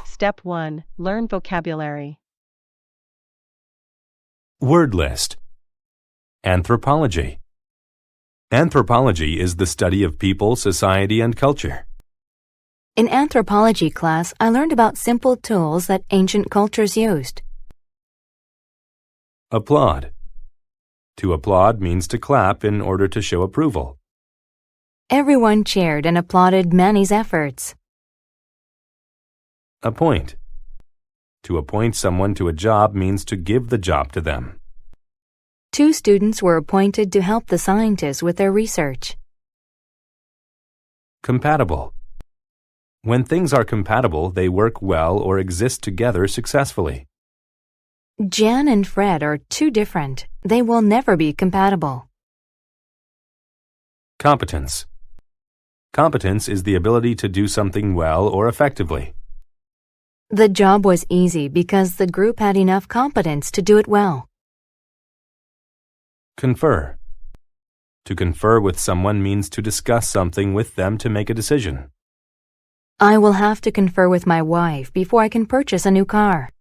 Step 1. Learn vocabulary. Word list. Anthropology. Anthropology is the study of people, society, and culture. In anthropology class, I learned about simple tools that ancient cultures used. Applaud. To applaud means to clap in order to show approval. Everyone cheered and applauded Manny's efforts. Appoint. To appoint someone to a job means to give the job to them. 2 students were appointed to help the scientists with their research. Compatible. When things are compatible, they work well or exist together successfully. Jan and Fred are too different. They will never be compatible. Competence. Competence is the ability to do something well or effectively. The job was easy because the group had enough competence to do it well. Confer. To confer with someone means to discuss something with them to make a decision. I will have to confer with my wife before I can purchase a new car.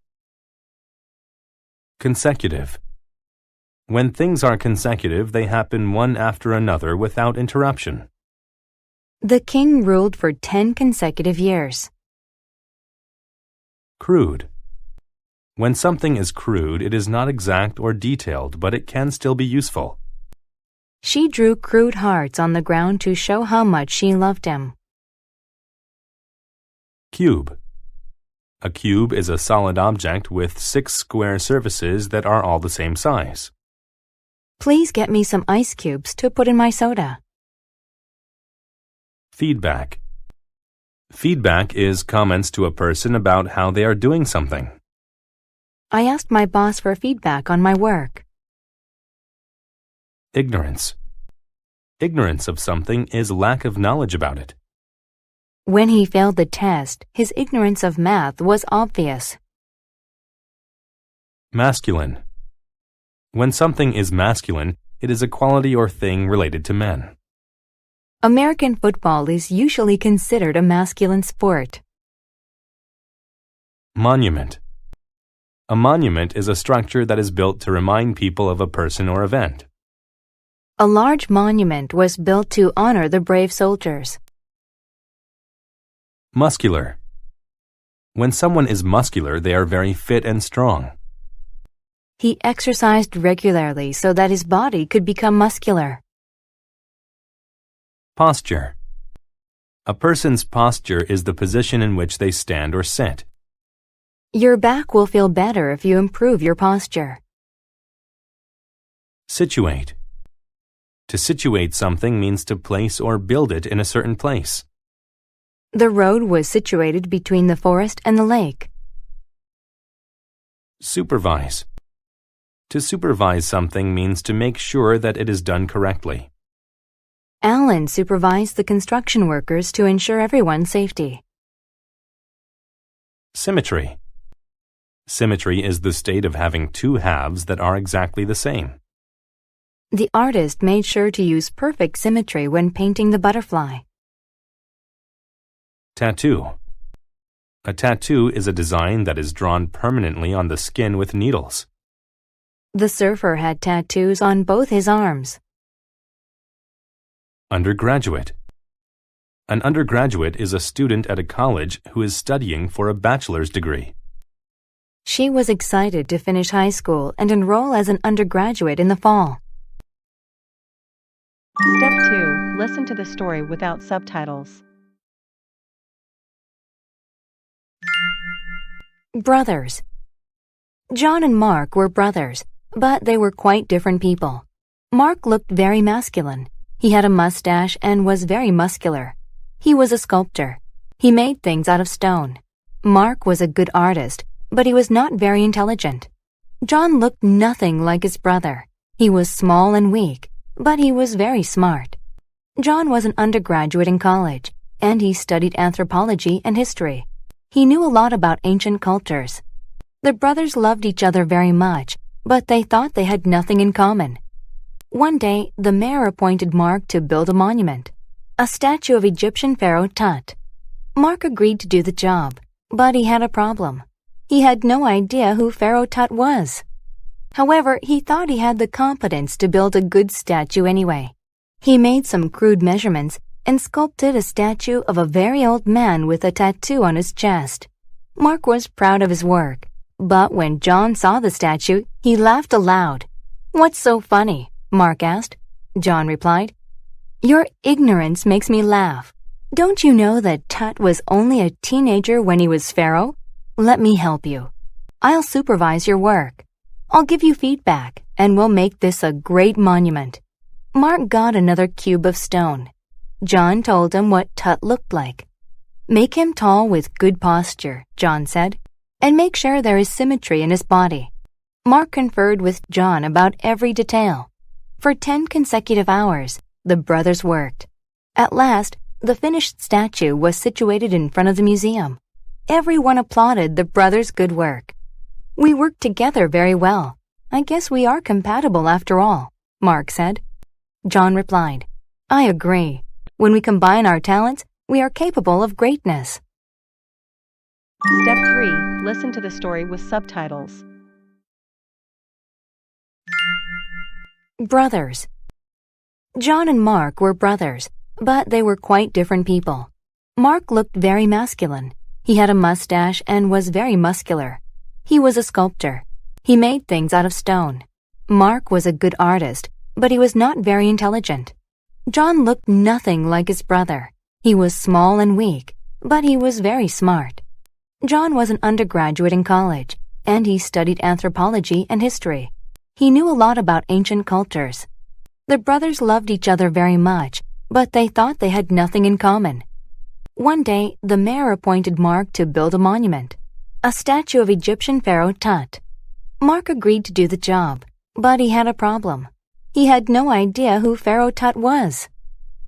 Consecutive. When things are consecutive, they happen one after another without interruption. The king ruled for 10 consecutive years. Crude. When something is crude, it is not exact or detailed, but it can still be useful. She drew crude hearts on the ground to show how much she loved him. Cube. A cube is a solid object with 6 square surfaces that are all the same size. Please get me some ice cubes to put in my soda. Feedback. Feedback is comments to a person about how they are doing something. I asked my boss for feedback on my work. Ignorance. Ignorance of something is lack of knowledge about it. When he failed the test, his ignorance of math was obvious. Masculine. When something is masculine, it is a quality or thing related to men. American football is usually considered a masculine sport. Monument. A monument is a structure that is built to remind people of a person or event. A large monument was built to honor the brave soldiers. Muscular. When someone is muscular, they are very fit and strong. He exercised regularly so that his body could become muscular. Posture. A person's posture is the position in which they stand or sit. Your back will feel better if you improve your posture. Situate. To situate something means to place or build it in a certain place. The road was situated between the forest and the lake. Supervise. To supervise something means to make sure that it is done correctly. Alan supervised the construction workers to ensure everyone's safety. Symmetry. Symmetry is the state of having 2 halves that are exactly the same. The artist made sure to use perfect symmetry when painting the butterfly. Tattoo. A tattoo is a design that is drawn permanently on the skin with needles. The surfer had tattoos on both his arms. Undergraduate. An undergraduate is a student at a college who is studying for a bachelor's degree. She was excited to finish high school and enroll as an undergraduate in the fall. Step 2. Listen to the story without subtitles. Brothers. John and Mark were brothers, but they were quite different people. Mark looked very masculine. He had a mustache and was very muscular. He was a sculptor. He made things out of stone. Mark was a good artist, but he was not very intelligent. John looked nothing like his brother. He was small and weak, but he was very smart. John was an undergraduate in college, and he studied anthropology and history. He knew a lot about ancient cultures. The brothers loved each other very much, but they thought they had nothing in common. One day, the mayor appointed Mark to build a monument. A statue of Egyptian pharaoh Tut. Mark agreed to do the job, but he had a problem. He had no idea who Pharaoh Tut was. However, he thought he had the competence to build a good statue anyway. He made some crude measurements and sculpted a statue of a very old man with a tattoo on his chest. Mark was proud of his work, but when John saw the statue, he laughed aloud. "What's so funny?" Mark asked. John replied, "Your ignorance makes me laugh. Don't you know that Tut was only a teenager when he was pharaoh? Let me help you. I'll supervise your work. I'll give you feedback, and we'll make this a great monument." Mark got another cube of stone. John told him what Tut looked like. "Make him tall with good posture," John said, "and make sure there is symmetry in his body." Mark conferred with John about every detail. For 10 consecutive hours, the brothers worked. At last, the finished statue was situated in front of the museum. Everyone applauded the brothers' good work. "We work together very well. I guess we are compatible after all," Mark said. John replied, "I agree. When we combine our talents, we are capable of greatness." Step 3. Listen to the story with subtitles. Brothers. John and Mark were brothers, but they were quite different people. Mark looked very masculine. He had a mustache and was very muscular. He was a sculptor. He made things out of stone. Mark was a good artist, but he was not very intelligent. John looked nothing like his brother. He was small and weak, but he was very smart. John was an undergraduate in college, and he studied anthropology and history. He knew a lot about ancient cultures. The brothers loved each other very much, but they thought they had nothing in common. One day, the mayor appointed Mark to build a monument, a statue of Egyptian pharaoh Tut. Mark agreed to do the job, but he had a problem. He had no idea who Pharaoh Tut was.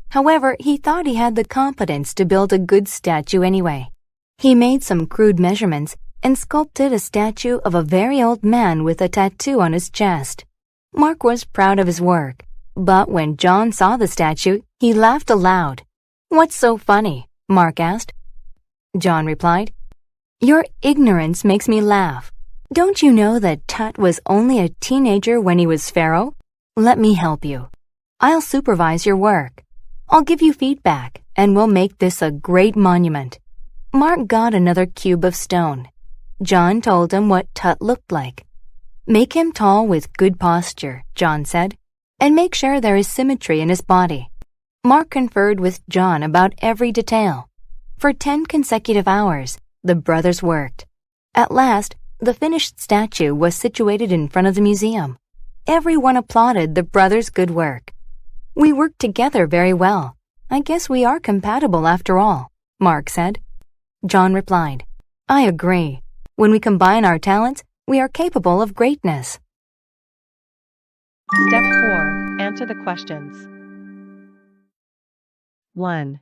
However, he thought he had the competence to build a good statue anyway. He made some crude measurements and sculpted a statue of a very old man with a tattoo on his chest. Mark was proud of his work, but when John saw the statue, he laughed aloud. "What's so funny?" Mark asked. John replied, "Your ignorance makes me laugh. Don't you know that Tut was only a teenager when he was pharaoh? Let me help you. I'll supervise your work. I'll give you feedback, and we'll make this a great monument." Mark got another cube of stone. John told him what Tut looked like. "Make him tall with good posture," John said, "and make sure there is symmetry in his body." Mark conferred with John about every detail. For 10 consecutive hours, the brothers worked. At last, the finished statue was situated in front of the museum. Everyone applauded the brothers' good work. "We work together very well. I guess we are compatible after all," Mark said. John replied, "I agree. When we combine our talents, we are capable of greatness." Step 4. Answer the questions. 1.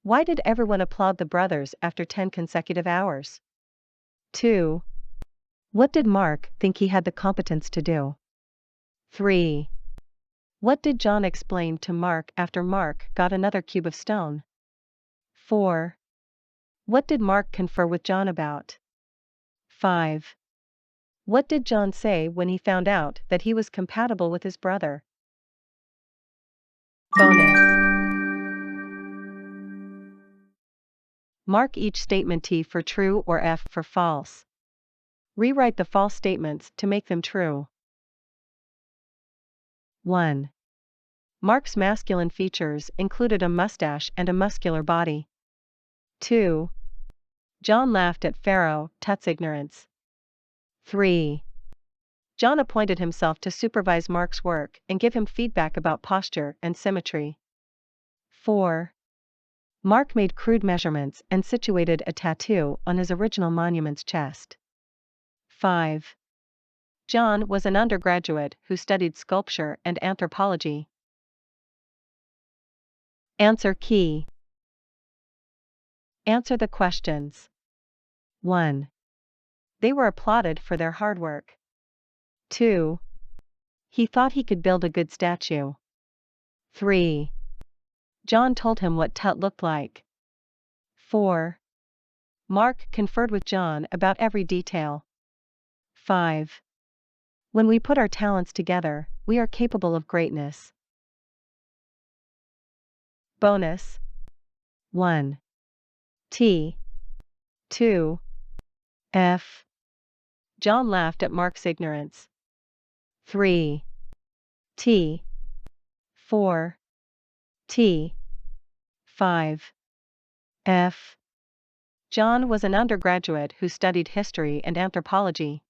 Why did everyone applaud the brothers after 10 consecutive hours? 2. What did Mark think he had the competence to do? 3. What did John explain to Mark after Mark got another cube of stone? 4. What did Mark confer with John about? 5. What did John say when he found out that he was compatible with his brother? Bonus. Mark each statement T for true or F for false. Rewrite the false statements to make them true. 1. Mark's masculine features included a mustache and a muscular body. 2. John laughed at Pharaoh Tut's ignorance. 3. John appointed himself to supervise Mark's work and give him feedback about posture and symmetry. 4. Mark made crude measurements and situated a tattoo on his original monument's chest. 5. John was an undergraduate who studied sculpture and anthropology. Answer key. Answer the questions. 1. They were applauded for their hard work. 2. He thought he could build a good statue. 3. John told him what Tut looked like. 4. Mark conferred with John about every detail. 5. When we put our talents together, we are capable of greatness. Bonus. 1. T. 2. F. John laughed at Mark's ignorance. 3. T. 4. T. 5. F. John was an undergraduate who studied history and anthropology.